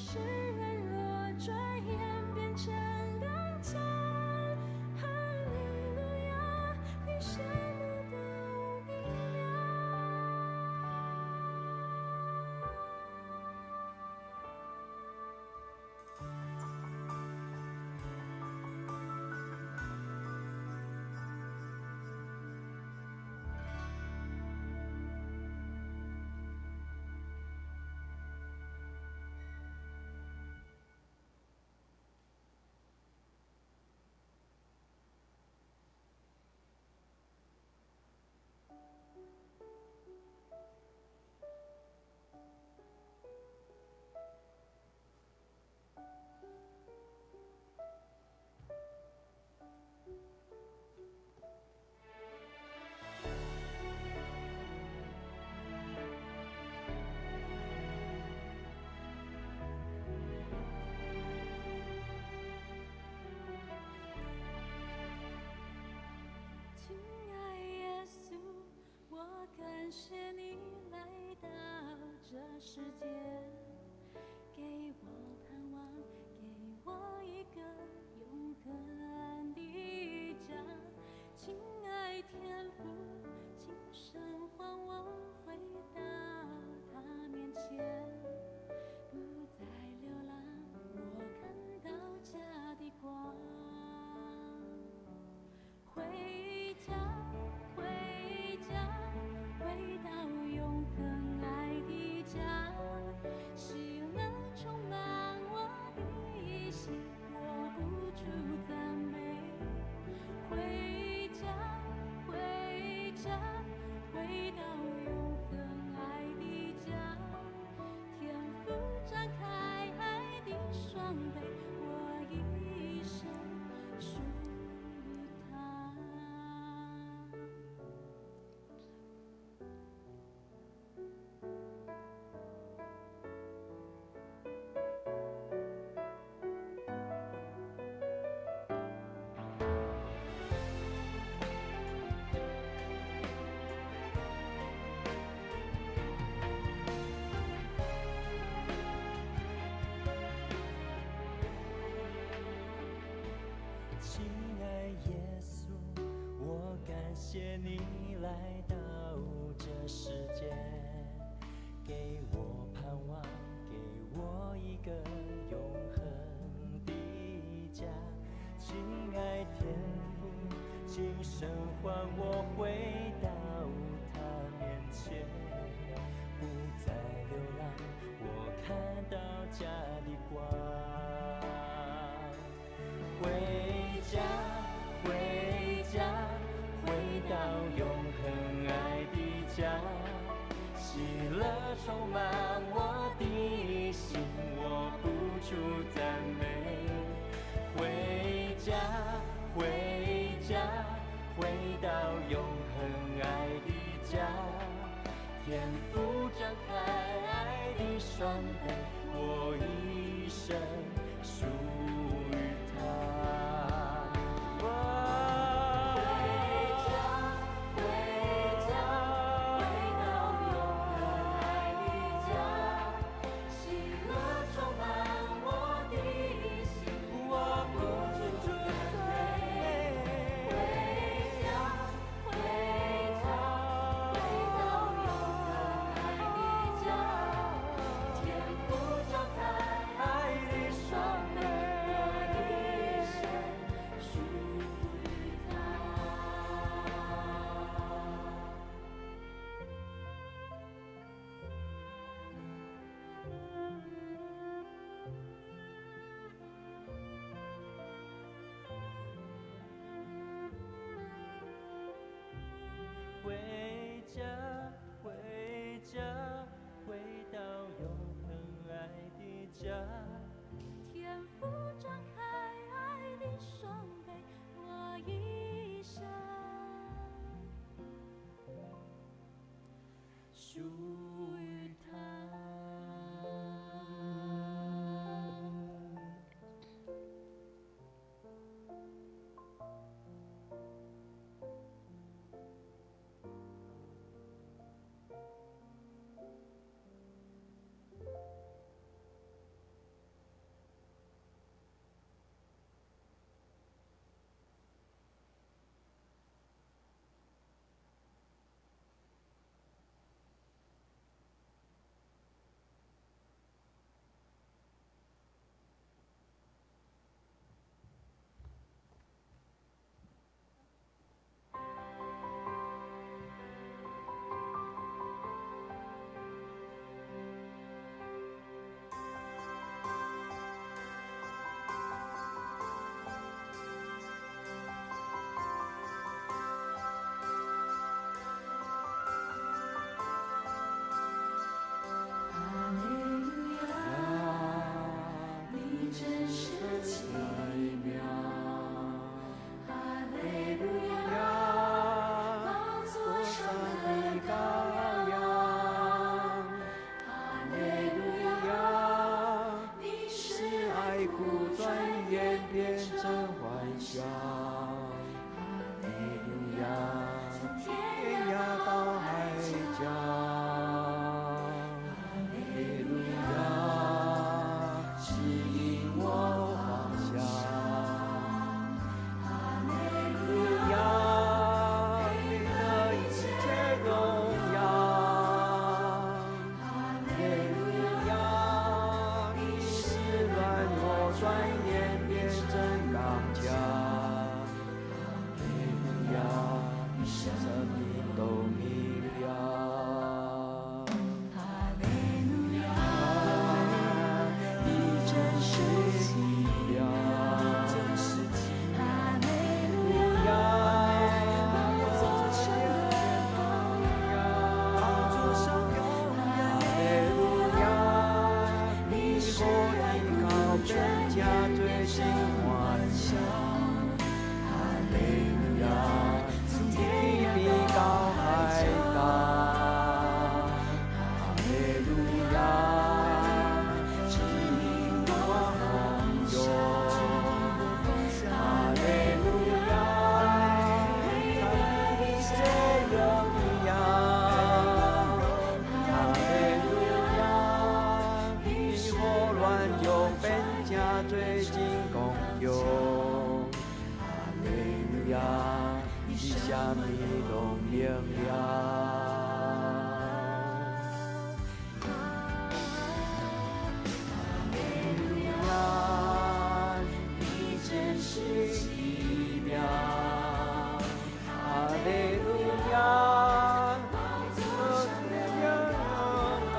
世人若转眼变成钢琴，哈利路亚，你羡慕的无明了。亲爱耶稣，我感谢你来到这世界，给我盼望，给我一个永恒的家。亲爱天父，请神唤我回到他面前，不再流浪，我看到家的光。回家，回家，回到永恒爱的家，喜乐充满我的心，握不住赞美。回家，回家，回到永恒爱的家，天父张开爱的双臂，我一生属于他。亲爱耶稣，我感谢你来到这世界，给我盼望，给我一个永恒的家。亲爱天父，请神唤我回到他面前，不再流浪，我看到家的光。回家，回家，回到永恒爱的家，喜乐充满我的心，握不住赞美。回家，回家，回到永恒爱的家，天父张开爱的双臂，我一生属于他。回家，回家，回到永恒爱的家。天父张开爱的双臂，我一生属于他。演变成欢笑。哈利路亚，从天涯到海角。哈利路亚，指引我方向。哈利路亚，你的一切荣耀。哈利路亚，你使软弱转眼变成刚强。哈利路亚，生命都明了。哈利路亚，你真是奇妙。哈利路亚，宝座上的羔羊，哈利路亚，你所依靠全家最心欢笑。哈利路亚，从地比高还高。哈利路亚，指引我梦游。哈利路亚，他一切荣耀。哈利路亚，你火乱又本家最近共有。哈利路亚，你下你都明了。哈利路亚，你真是奇妙。哈利路亚，我的荣高。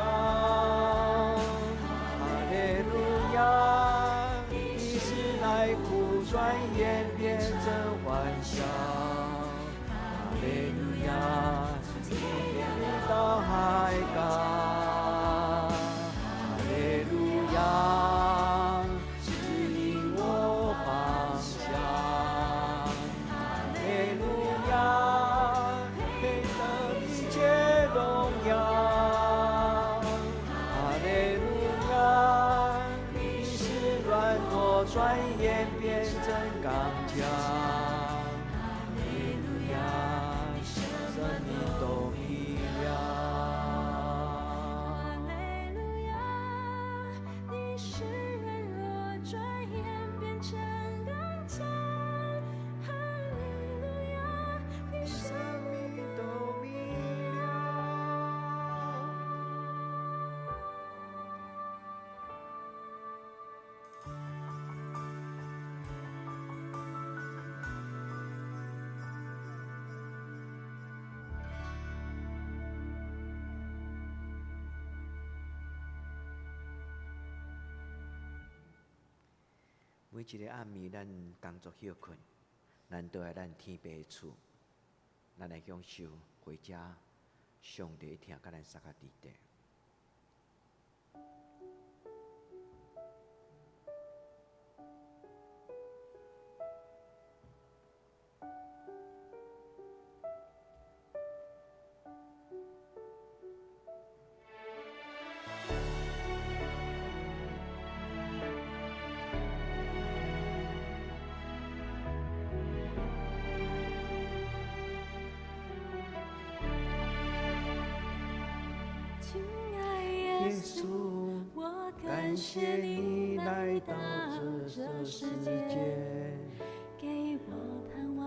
哈利路亚，你是来苦转眼变成欢笑。哈利路亚，从天到海高。哈利路亚，指引我方向。哈利路亚，配得一切荣耀。哈利路亚，你使软弱转眼变成刚强。哈利路亚，生命都明了。哈利路亚，你使软弱转眼变成刚强。哈利路亚，你生命都明了。每一个暗暝，咱工作休困，咱倒来咱天父的厝，咱来享受回家上帝听甲咱撒个伫地。亲爱耶稣，我感谢你来到这世界，给我盼望，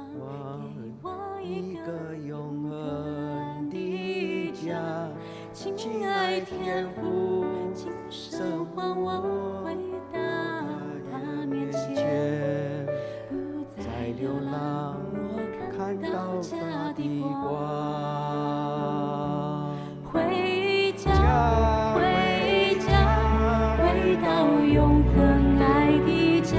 给我一个永恒的家。亲爱天父，今生还我回到他面前，不再流浪，我看到家的光。回家，回家，回到永恒爱的家，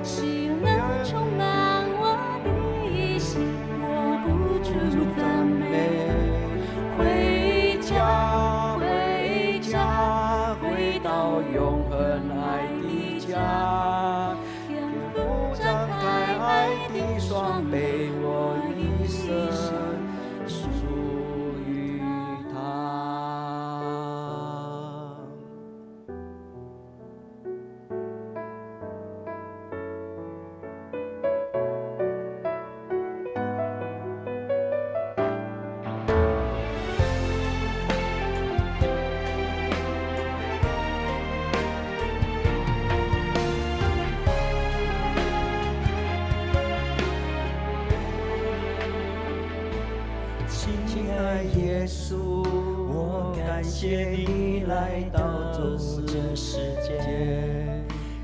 喜乐充满我的心，握不住赞美。回家，回家，回到永耶稣，我感谢你来到这世界，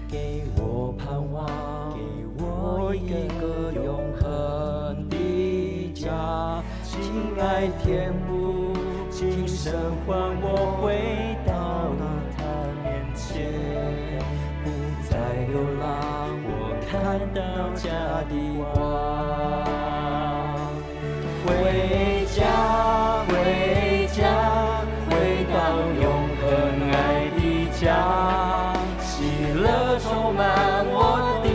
给我盼望，给我一个永恒的家。亲爱天父，今生换我回到他面前，不再流浪，我看到家的光。回家，回家，回到永恒爱的家，喜乐充满我的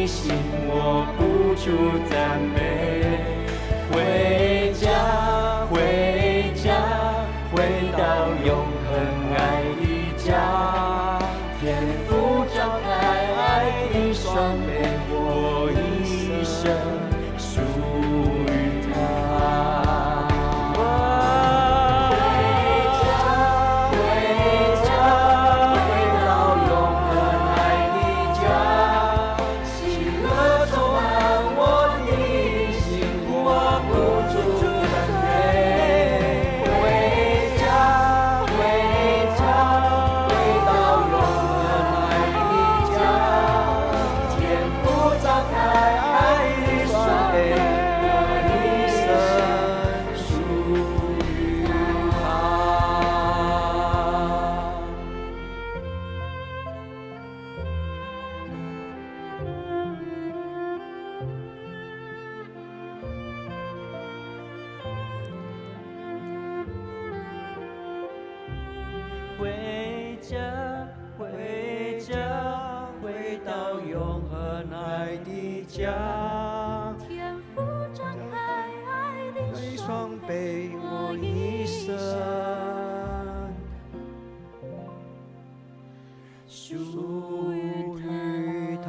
心，我不住赞美。回家，回家，回到永恒爱的家，天父张开爱的双臂，我一生属于他。回家，回家，回到永恒爱的家。天父张开爱的双臂，我一生属于他。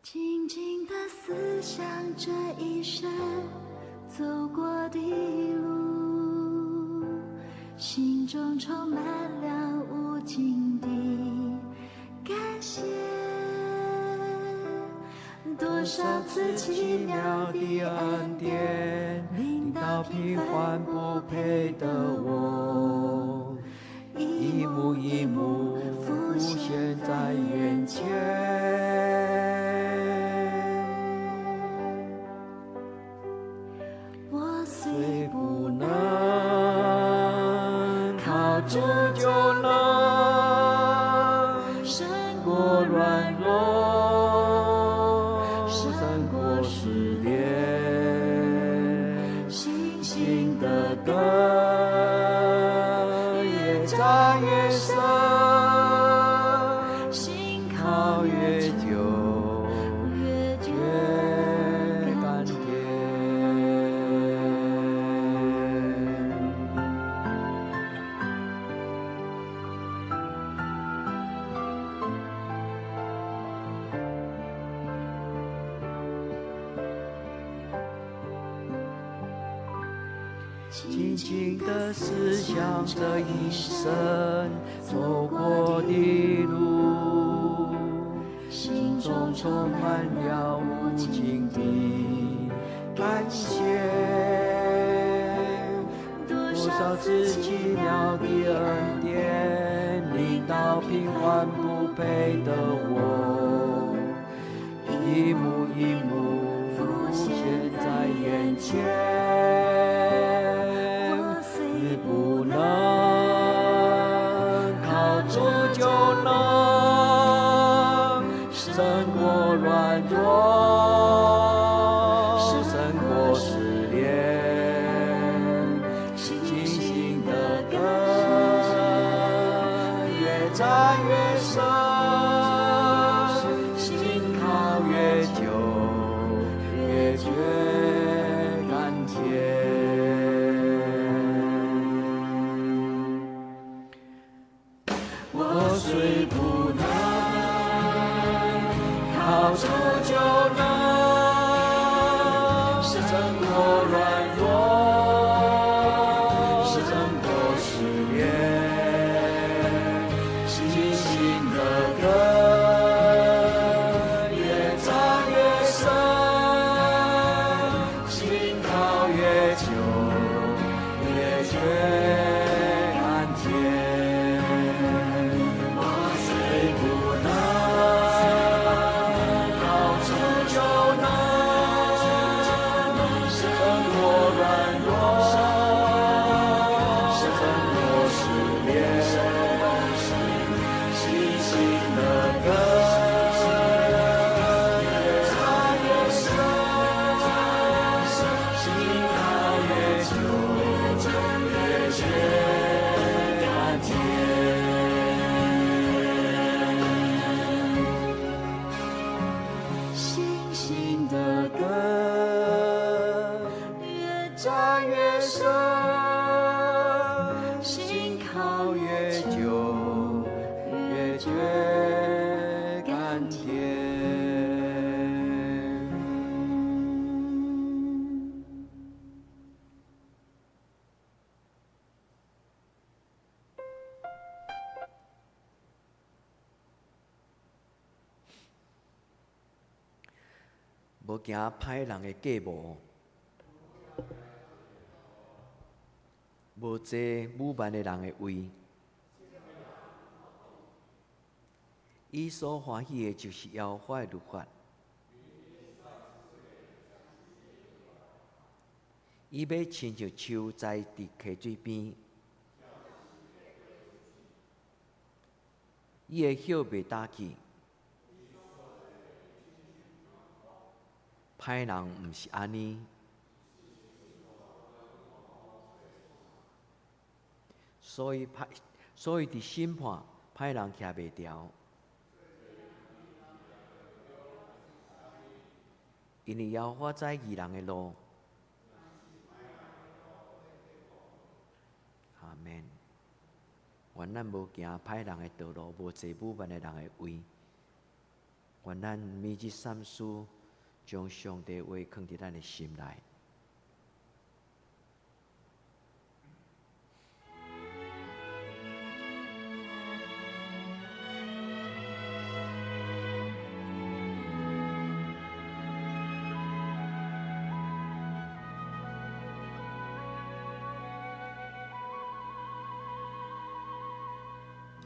静静地思想这一生走过的路，心中充满了无尽的感谢。多少次奇妙的恩典临到平凡不配的我，一幕一幕浮现在眼前。虽不能靠主就能胜过软弱，胜过试炼，信心的灯越照越深，心靠越久越觉甘甜。静静地思想这一生走过的路，心中充满了无尽的感谢。多少次奇妙的恩典临到平凡不配的我，一幕一幕浮现在眼前。你不能靠主就能胜过软弱，胜过失恋，信心的根越扎越深，心靠越久越觉甘甜。我虽不能靠主就能胜过软弱，胜过失恋，信心的根越扎越深，心靠越久越觉甘甜。无行歹人的计谋，无坐武慢的人的位。伊所欢喜的，就是耶和华的律法。伊要亲像树栽伫溪水边，伊的叶袂打去。歹人毋是安尼，所以伫审判歹人徛袂牢，因为耶和华知义人的路。阿免。愿咱无行歹人的道路，无坐武慢的人的位。愿咱每日三思，将上帝话放伫咱的心内。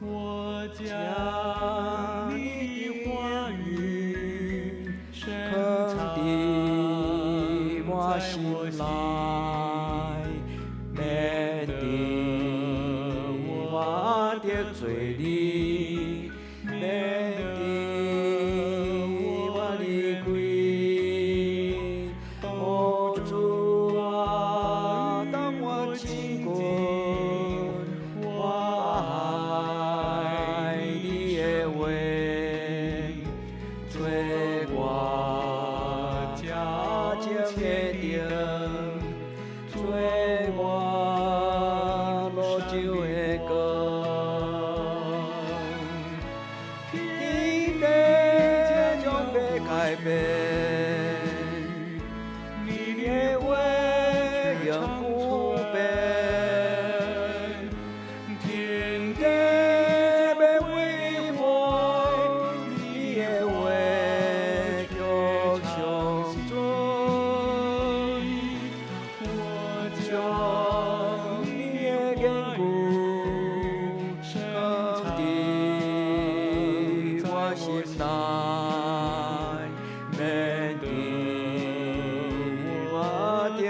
我将你的话语深藏在我心内，免得我的罪里，免得我离开。哦，主啊，当我经过。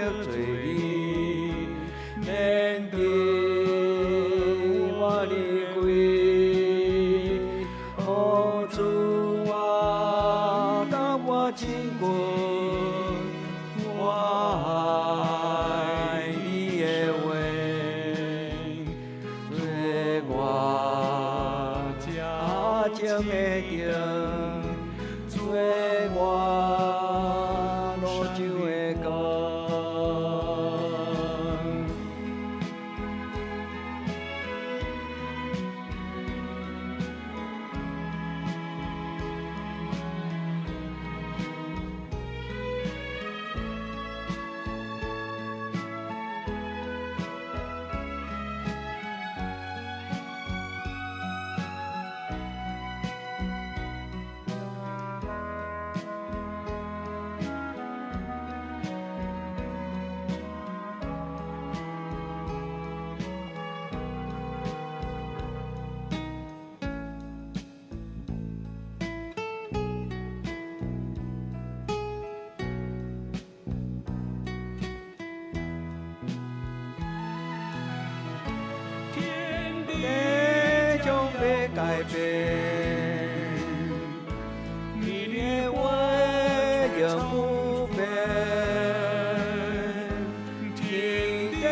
得罪你，免得我离开。哦，主啊，甲我真近，我爱你的话，做我家情的定，做我路上的光。你将要改变，你的话永不变，天地要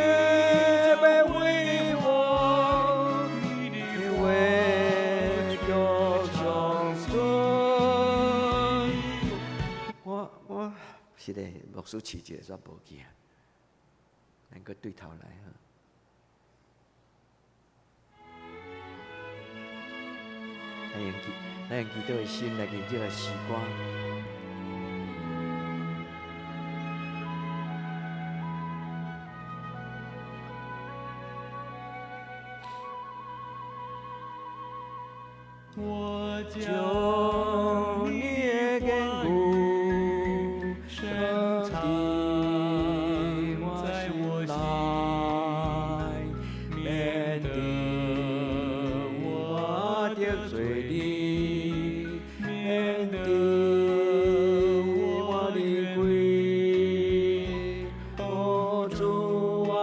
为我，你的话就上准。我是的，牧师饲一个煞无记啊，咱个对头来哈。咱用基督的心来迎接个时光。我将你的坚固深藏在我心内，免得我得罪你，免得我离开。哦，主啊，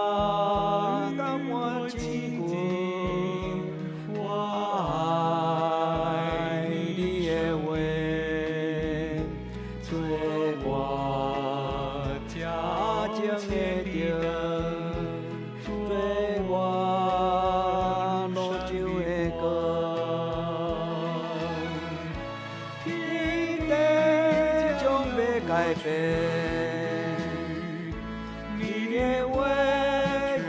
甲我真近，我爱你的话，做我家情的定，做我路上的光。天地将要改变，你的话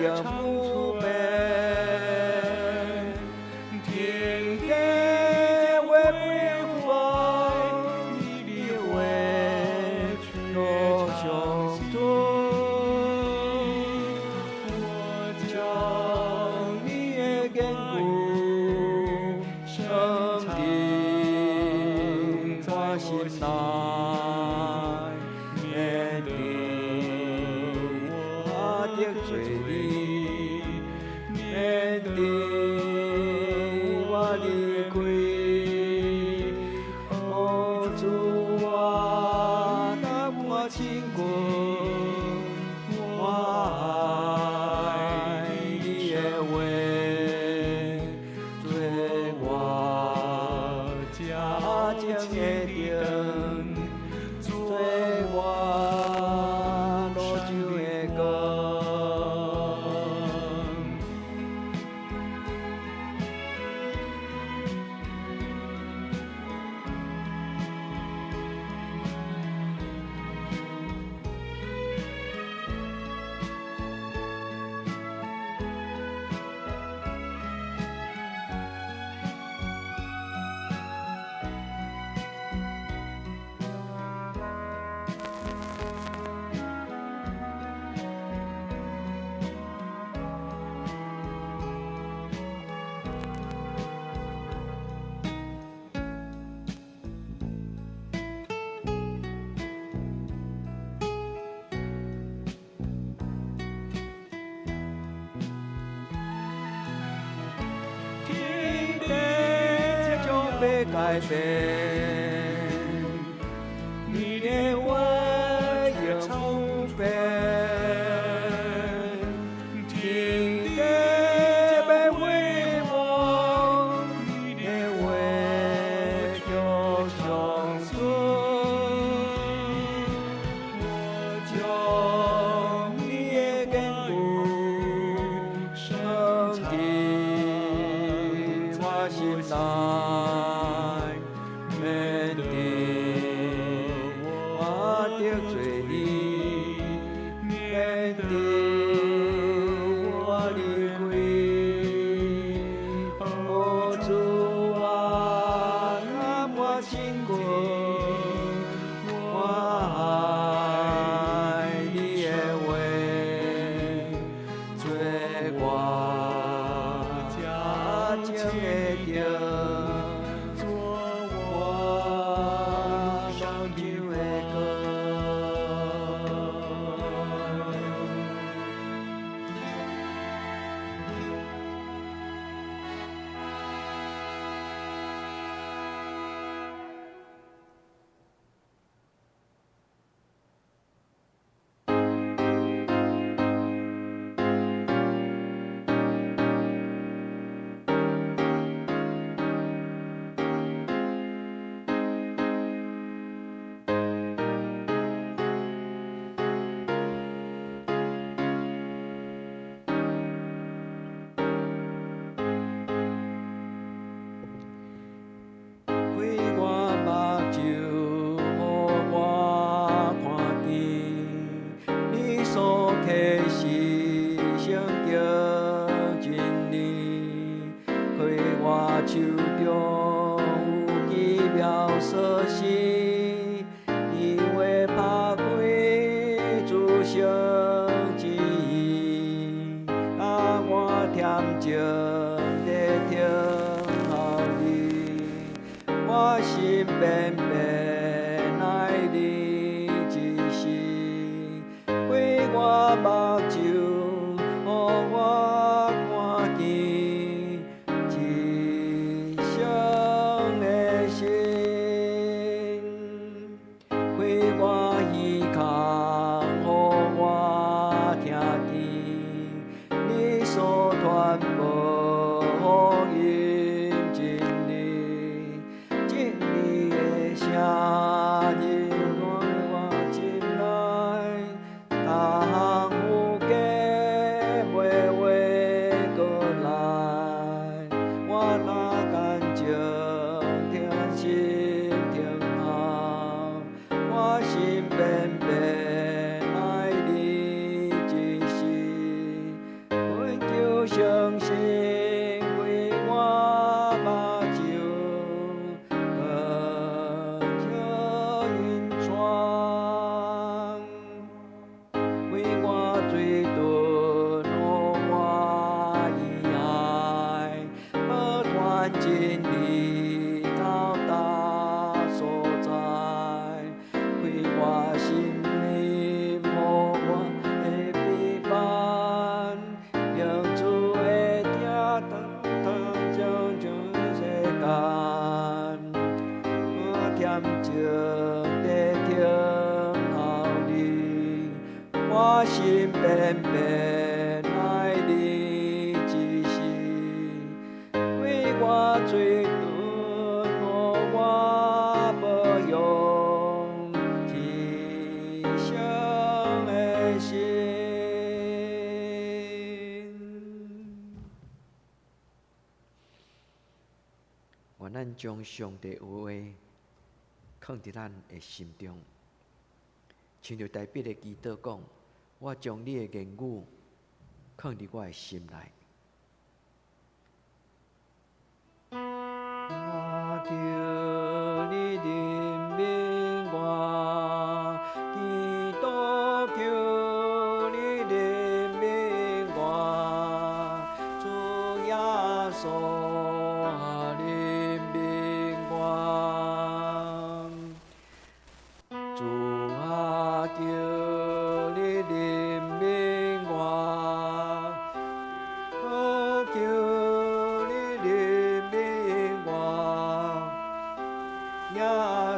永不变。天地会恢复，你的话路上准。我将你的坚固深藏我心内，免得我得罪你，免得我离开。哦，主啊，甲我真近，我爱你的话，做我家情的定，做我路上的光。天地将要改变，你的话永不变。定我离开，哦主啊，甲我珍贵，我爱你的话，做我才情会着。手中有奇妙锁匙，因为打开主生之意，啊，我恬静地听候你，我心变变爱你一时，开我目睭，予我看见。我心变变爱你一时，为我最长予我保养一生的心。愿咱将上帝的话放伫咱的心中，亲像台北的祈祷讲。我将你的言语放伫我的心内。我求你怜悯我，祈祷求你怜悯我，主耶稣怜悯我，主啊求。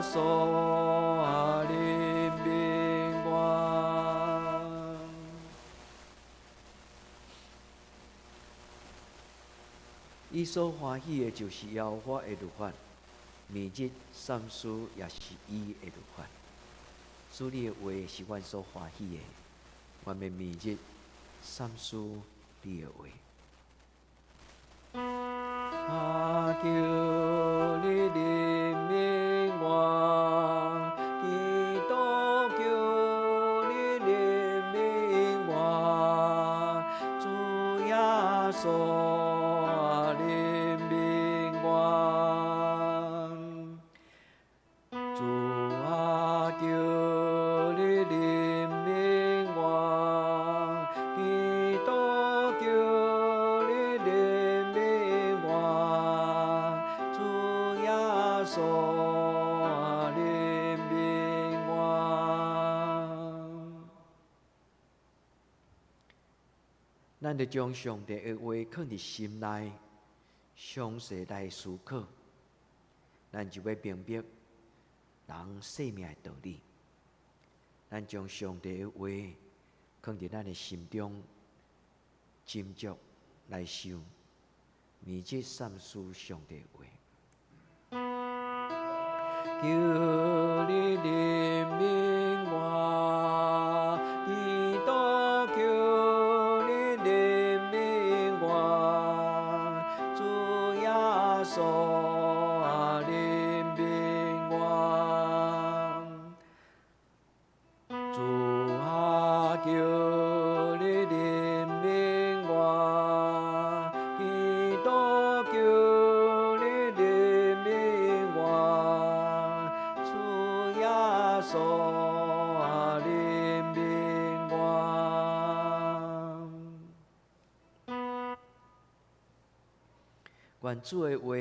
所怜悯我，伊所欢喜的，就是耶和华的律法，每日三思也是伊的律法。主你的话是阮所欢喜的，阮要每日三思你的话。啊，求你怜悯我，祈祷求你怜悯我，稣怜悯我，主啊，求你怜悯我，基督求你怜悯我，主耶稣怜悯我。咱就将上帝的话放伫心内，详细来思考，咱就要明白人生命的道理。咱将上帝的话放伫咱的心中，斟酌来想，铭记三思上帝的话。求你怜悯我，基督求你怜悯我，主耶稣怜悯我，主啊，求你怜悯我，基督求你怜悯我，主耶稣怜悯我。愿主的话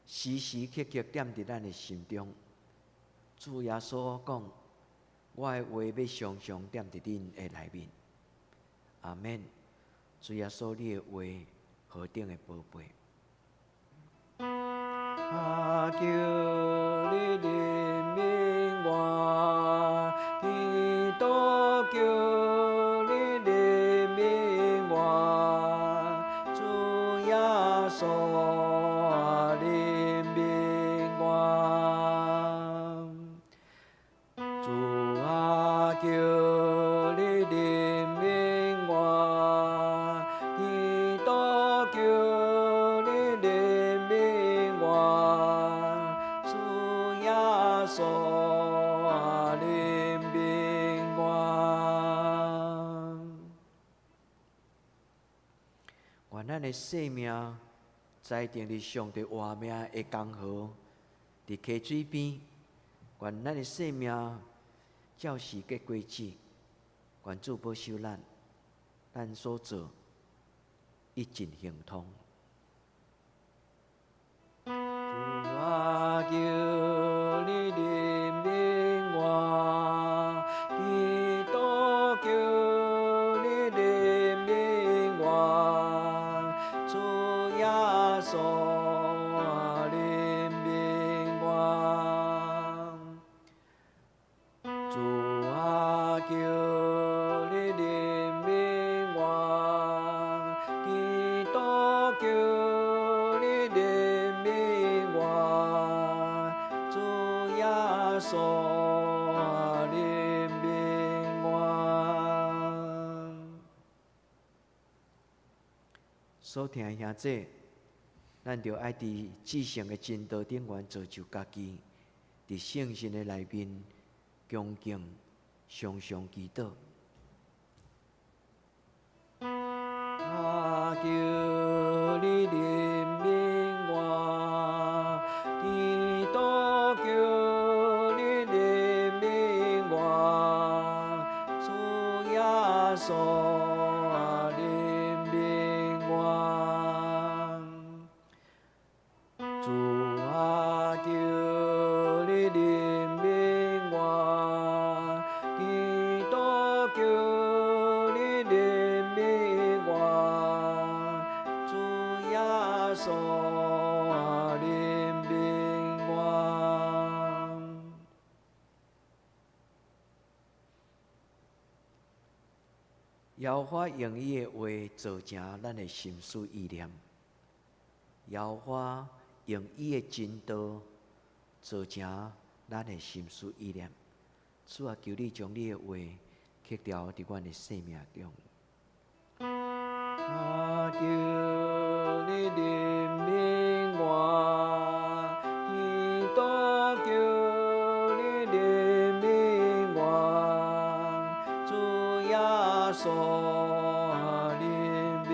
时时刻刻踮伫咱的心中。主耶稣讲，我的话要常常踮伫恁的内面。阿免。主耶稣，你的话何等的宝贝！啊，求你怜悯我，基督求你怜悯我，主耶稣怜悯我，主啊，求你怜悯我，基督求你怜悯我，主耶稣怜悯我。愿咱的生命栽定伫上帝活命的江河，伫溪水边。愿咱的生命照时结果子。愿主保守咱，咱所做一尽亨通。主啊，求你怜悯我，基督求你怜悯我，主耶稣怜悯我，主啊，求你怜悯我，基督求你怜悯我，主耶稣怜悯我。所听的兄弟，咱着爱伫至圣的真道顶缘造就家己，伫圣神的内面恭敬，常常祈祷。啊，求你怜悯我，基督求你怜悯我，主耶稣怜悯我，主啊，求你怜悯我，基督求你怜悯我，主耶稣怜悯我。耶和华用伊的话做成咱的心思意念，耶和华用伊的真道做成咱的心思意念。主啊，求你将你的话刻掉伫阮的生命中。啊，求你怜悯我，基督求你怜悯我，主耶稣怜悯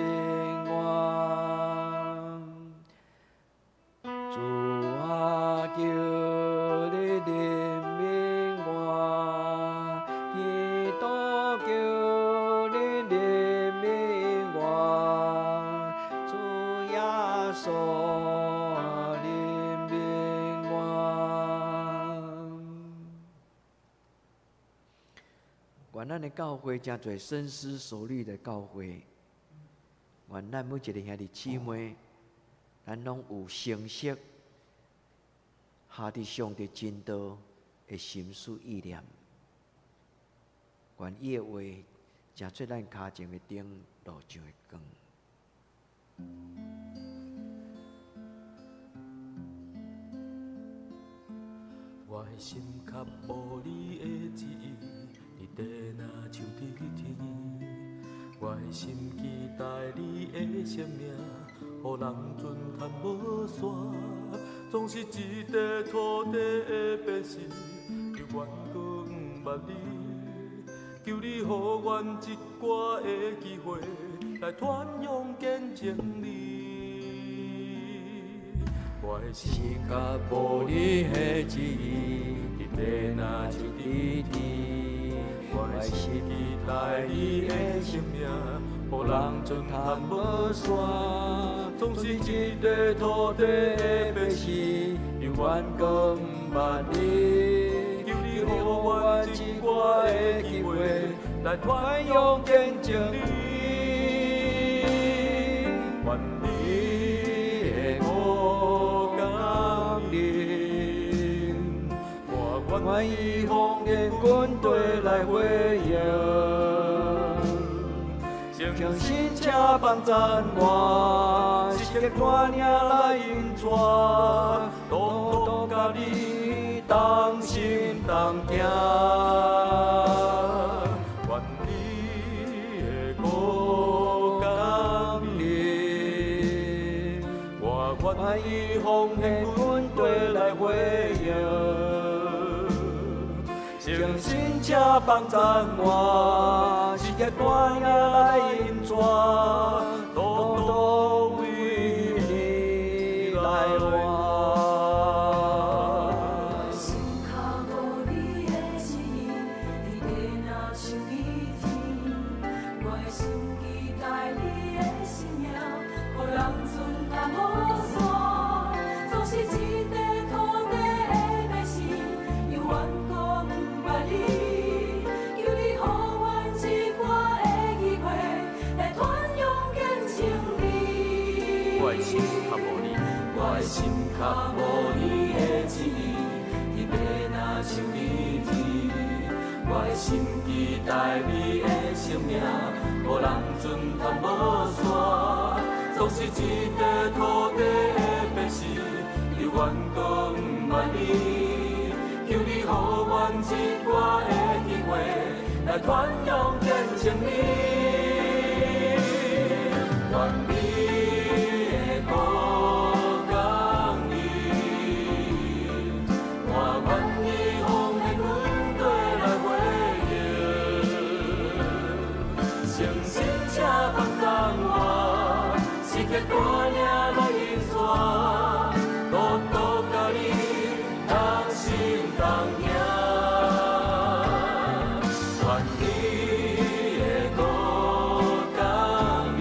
教会真侪深思熟虑的教会，愿咱每一个兄弟姊妹，咱拢有成熟下伫上帝真道的心思意念。愿伊的话成出咱脚前的灯，路上的光。我的心较无你的旨意，你地若像伫天。我的心期待你的生命，予人尊叹无线。总是一块土地的百姓，犹原搁毋捌你。求你予阮一寡的机会，来传扬见证你。我的心较无你的旨意，你地若像伫天。我的心期待你的生命，予人尊叹无线。总是一块土地的百姓，犹原搁毋捌你。求你予阮一寡的机会，来传扬见证你。愿你的五感灵，我愿意奉献军队来回应。相信且帮赞我，是个大领来引带，多多甲你同心同行。愿你的五感灵，我愿意奉献军队来回应。相信且帮赞我，是个大领来引带，多多为你来活。心较无你的旨意，你地若像伊天。我的心期待你的生命，予人尊叹无线。总是一块土地的百姓，犹原搁毋捌你。求你予阮一寡的机会，来传扬见证你。我的心较无你，我的心较无你的旨意，你地若像伊天。我的心期待你的生命，予人尊叹无线。总是一块土地的百姓，犹原搁毋捌你。求你予阮一寡的机会，来传扬见证你。愿你的五感灵，我愿意奉献军队来回应。相信且帮赞我，是个大领来引带，多多甲你同心同行。愿你的五感灵，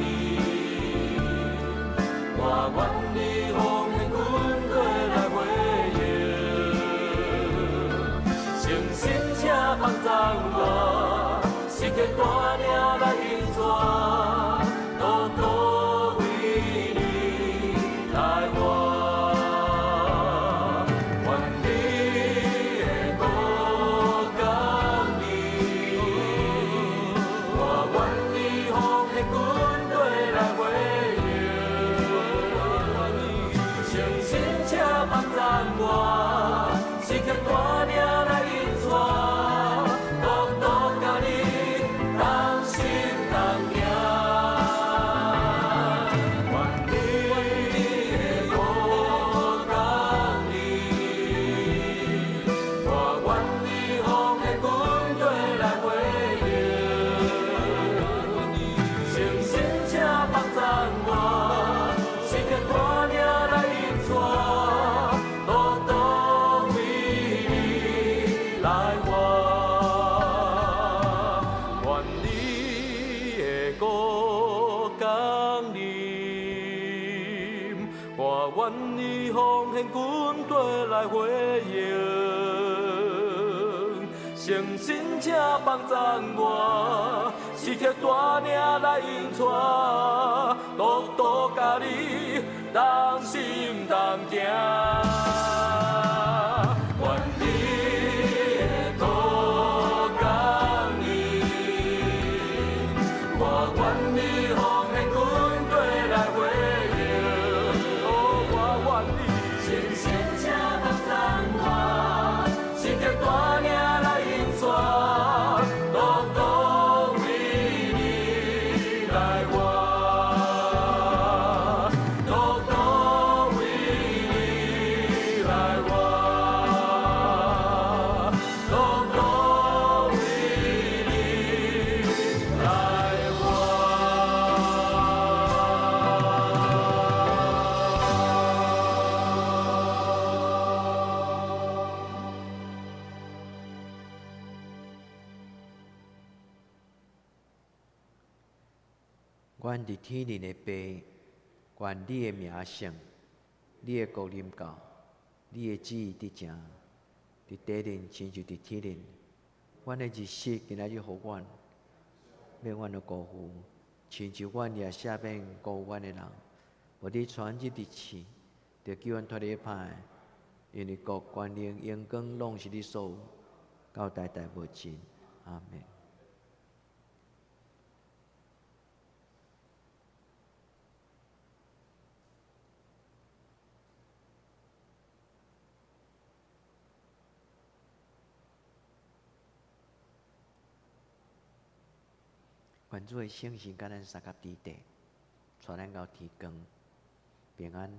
我愿意奉献军队来回应。相信且帮赞我，是个大领来引带，多多为你来活。愿你的五感灵，我愿意奉献军队来回应。相信且帮赞我，是个大领来引带，多多甲你同心同行。愿你的五感灵，我愿意奉献军队来回应。相信且帮赞我，是个大领来引带，多多为你来活。愿你的五感灵，我愿意奉献军队来回应。诚心请帮赞我，是刻大领来引带，独独甲你同心同行。愿你的土感应，我愿你奉献军队来回应。哦，我愿你诚心请帮赞我，是刻大领来引带，独独为你来活，独独为你来活，独独为你来活。愿伫天灵的爸，愿你的名圣，你的国临到，你的旨意伫成，伫地灵亲像伫天灵。阮的日息今仔日互阮，免阮的辜负，亲像阮也赦免辜负阮的人。互你传入伫市，着叫阮脱离歹，因为国、权力、荣光，拢是你所有，到代代无尽。阿门。主的圣神，甲咱三甲之地，带咱到天光，平安